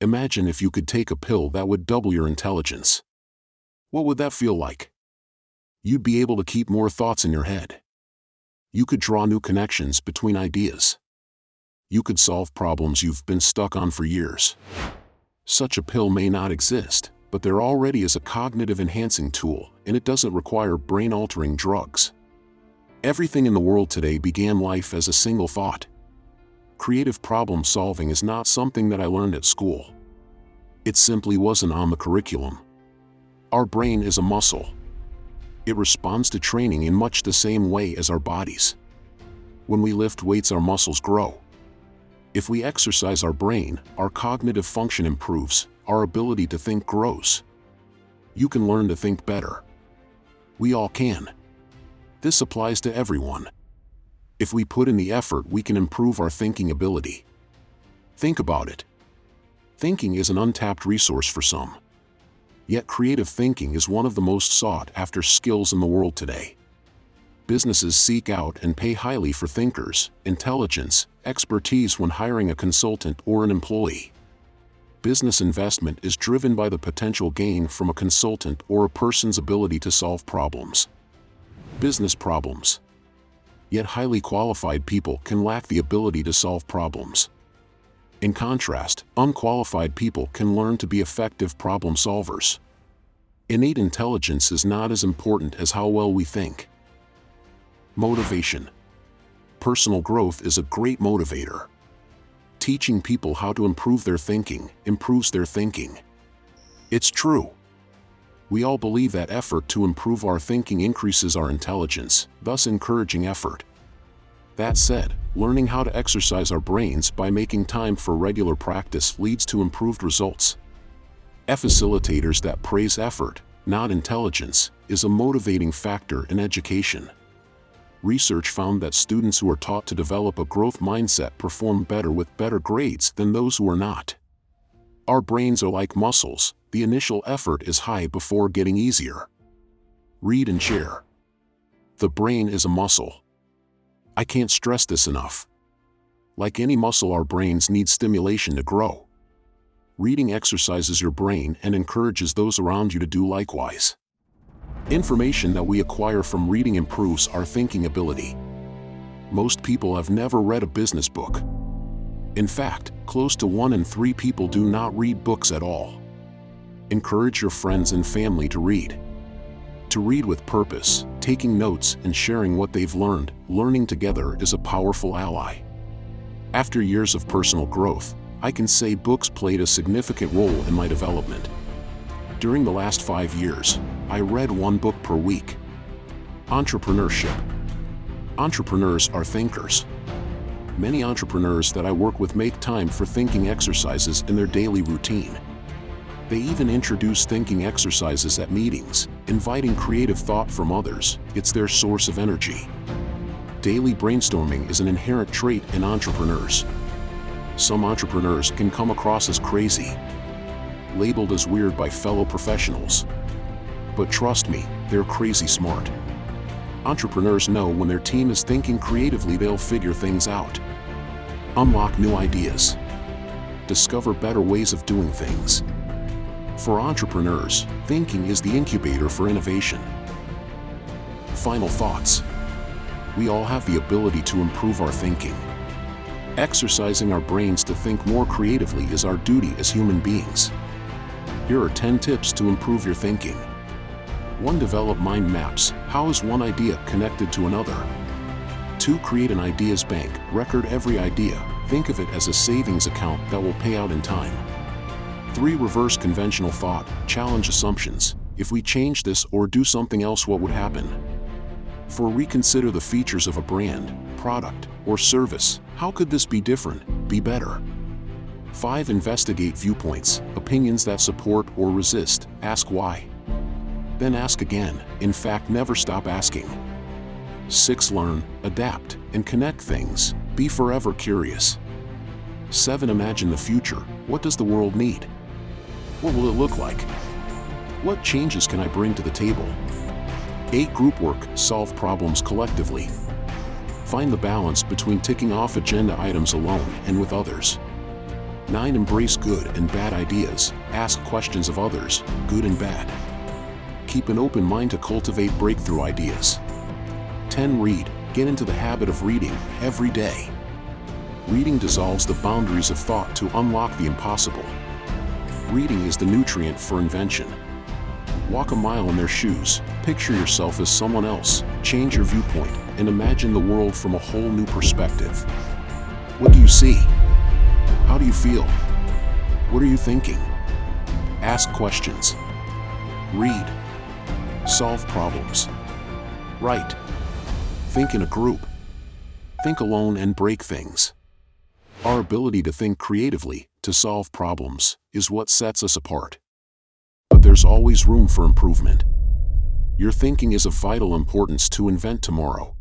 Imagine if you could take a pill that would double your intelligence. What would that feel like? You'd be able to keep more thoughts in your head. You could draw new connections between ideas. You could solve problems you've been stuck on for years. Such a pill may not exist, but there already is a cognitive enhancing tool, and it doesn't require brain-altering drugs. Everything in the world today began life as a single thought. Creative problem solving is not something that I learned at school. It simply wasn't on the curriculum. Our brain is a muscle. It responds to training in much the same way as our bodies. When we lift weights, our muscles grow. If we exercise our brain, our cognitive function improves, our ability to think grows. You can learn to think better. We all can. This applies to everyone. If we put in the effort, we can improve our thinking ability. Think about it. Thinking is an untapped resource for some. Yet creative thinking is one of the most sought-after skills in the world today. Businesses seek out and pay highly for thinkers, intelligence, expertise when hiring a consultant or an employee. Business investment is driven by the potential gain from a consultant or a person's ability to solve problems. Business problems. Yet highly qualified people can lack the ability to solve problems. In contrast, unqualified people can learn to be effective problem solvers. Innate intelligence is not as important as how well we think. Motivation. Personal growth is a great motivator. Teaching people how to improve their thinking improves their thinking. It's true. We all believe that effort to improve our thinking increases our intelligence, thus encouraging effort. That said, learning how to exercise our brains by making time for regular practice leads to improved results. Facilitators that praise effort, not intelligence, is a motivating factor in education. Research found that students who are taught to develop a growth mindset perform better with better grades than those who are not. Our brains are like muscles. The initial effort is high before getting easier. Read and share. The brain is a muscle. I can't stress this enough. Like any muscle, our brains need stimulation to grow. Reading exercises your brain and encourages those around you to do likewise. Information that we acquire from reading improves our thinking ability. Most people have never read a business book. In fact, close to 1 in 3 people do not read books at all. Encourage your friends and family to read. To read with purpose, taking notes and sharing what they've learned, learning together is a powerful ally. After years of personal growth, I can say books played a significant role in my development. During the last 5 years, I read 1 book per week. Entrepreneurship. Entrepreneurs are thinkers. Many entrepreneurs that I work with make time for thinking exercises in their daily routine. They even introduce thinking exercises at meetings, inviting creative thought from others. It's their source of energy. Daily brainstorming is an inherent trait in entrepreneurs. Some entrepreneurs can come across as crazy, labeled as weird by fellow professionals. But trust me, they're crazy smart. Entrepreneurs know when their team is thinking creatively, they'll figure things out. Unlock new ideas. Discover better ways of doing things. For entrepreneurs, thinking is the incubator for innovation. Final thoughts. We all have the ability to improve our thinking. Exercising our brains to think more creatively is our duty as human beings. Here are 10 tips to improve your thinking. 1. Develop mind maps. How is one idea connected to another? 2. Create an ideas bank. Record every idea. Think of it as a savings account that will pay out in time. 3. Reverse conventional thought. Challenge assumptions. If we change this or do something else, what would happen? 4. Reconsider the features of a brand, product, or service. How could this be different, be better? 5. Investigate viewpoints, opinions that support or resist. Ask why. Then ask again. In fact, never stop asking. 6. Learn, adapt, and connect things. Be forever curious. 7. Imagine the future. What does the world need? What will it look like? What changes can I bring to the table? 8. Group work. Solve problems collectively. Find the balance between ticking off agenda items alone and with others. 9. Embrace good and bad ideas. Ask questions of others, good and bad. Keep an open mind to cultivate breakthrough ideas. 10. Read. Get into the habit of reading every day. Reading dissolves the boundaries of thought to unlock the impossible. Reading is the nutrient for invention. Walk a mile in their shoes, picture yourself as someone else, change your viewpoint, and imagine the world from a whole new perspective. What do you see? How do you feel? What are you thinking? Ask questions. Read. Solve problems. Write. Think in a group. Think alone and break things. Our ability to think creatively, to solve problems, is what sets us apart. But there's always room for improvement. Your thinking is of vital importance to invent tomorrow.